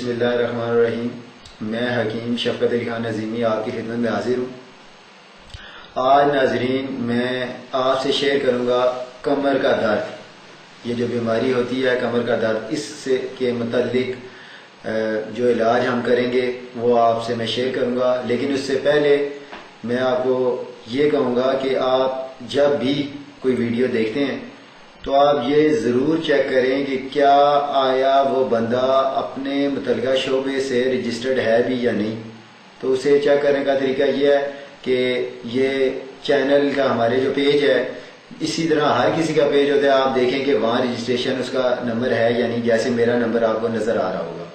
بسم اللہ الرحمن الرحیم۔ میں حکیم شفقت علی خان نظیمی آپ کی خدمت میں حاضر ہوں۔ آج ناظرین میں آپ سے شیئر کروں گا کمر کا درد، یہ جو بیماری ہوتی ہے کمر کا درد، اس سے کے متعلق جو علاج ہم کریں گے وہ آپ سے میں شیئر کروں گا۔ لیکن اس سے پہلے میں آپ کو یہ کہوں گا کہ آپ جب بھی کوئی ویڈیو دیکھتے ہیں تو آپ یہ ضرور چیک کریں کہ کیا آیا وہ بندہ اپنے متعلقہ شعبے سے رجسٹرڈ ہے بھی یا نہیں۔ تو اسے چیک کرنے کا طریقہ یہ ہے کہ یہ چینل کا ہمارے جو پیج ہے، اسی طرح ہر کسی کا پیج ہوتا ہے، آپ دیکھیں کہ وہاں رجسٹریشن اس کا نمبر ہے یا نہیں، جیسے میرا نمبر آپ کو نظر آ رہا ہوگا،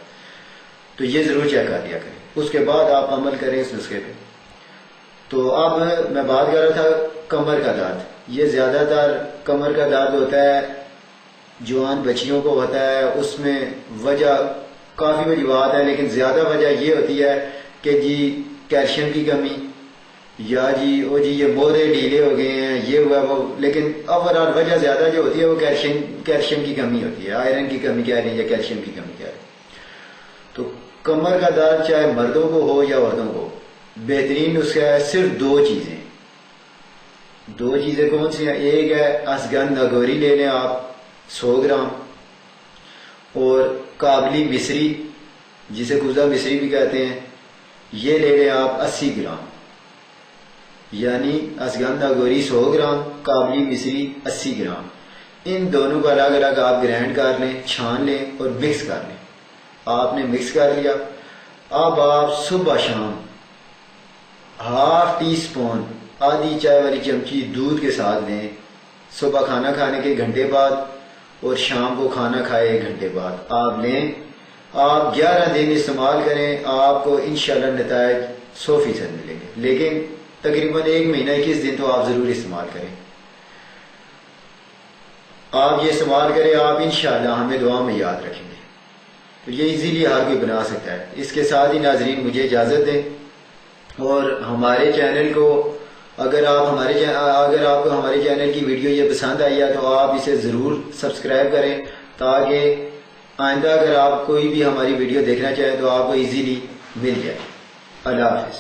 تو یہ ضرور چیک کر لیا کریں۔ اس کے بعد آپ عمل کریں اس نسخے پہ۔ تو اب میں بات کر رہا تھا کمر کا درد۔ یہ زیادہ تر کمر کا درد ہوتا ہے جوان بچیوں کو ہوتا ہے، اس میں وجہ کافی وجوہات ہیں، لیکن زیادہ وجہ یہ ہوتی ہے کہ جی کیلشیم کی کمی، یا جی یہ مورے ڈھیلے ہو گئے ہیں، یہ ہوا وہ، لیکن اوورآل وجہ زیادہ جو ہوتی ہے وہ کیلشیم کی کمی ہوتی ہے، آئرن کی کمی کہہ لیں یا کیلشیم کی کمی کہہ لیں۔ تو کمر کا درد چاہے مردوں کو ہو یا عورتوں کو، بہترین نسخہ ہے صرف دو چیزیں کون سی ہیں؟ ایک ہے اشگند ناگوری لے لیں آپ 100 گرام، اور کابلی مصری جسے کوزہ مصری بھی کہتے ہیں، یہ لے لیں آپ 80 گرام، یعنی اشگند ناگوری 100 گرام، کابلی مصری 80 گرام۔ ان دونوں کو الگ الگ آپ گرینڈ کر لیں، چھان لیں اور مکس کر لیں۔ آپ نے مکس کر لیا، اب آپ صبح شام ½ ٹی اسپون، آدھی چائے والی چمچی دودھ کے ساتھ لیں، صبح کھانا کھانے کے گھنٹے بعد اور شام کو کھانا کھائے 1 گھنٹے بعد آپ لیں۔ آپ 11 دن استعمال کریں، آپ کو انشاءاللہ نتائج 100% ملیں گے، لیکن تقریباً 1 مہینہ 21 دن تو آپ ضرور استعمال کریں۔ آپ یہ استعمال کریں، آپ انشاءاللہ ہمیں دعا میں یاد رکھیں گے۔ تو یہ ایزیلی ہر کوئی بنا سکتا ہے۔ اس کے ساتھ ہی ناظرین مجھے اجازت دیں، اور ہمارے چینل کو اگر آپ کو ہمارے چینل کی ویڈیو یہ پسند آئی ہے تو آپ اسے ضرور سبسکرائب کریں، تاکہ آئندہ اگر آپ کوئی بھی ہماری ویڈیو دیکھنا چاہیں تو آپ کو ایزیلی مل جائے۔ اللہ حافظ۔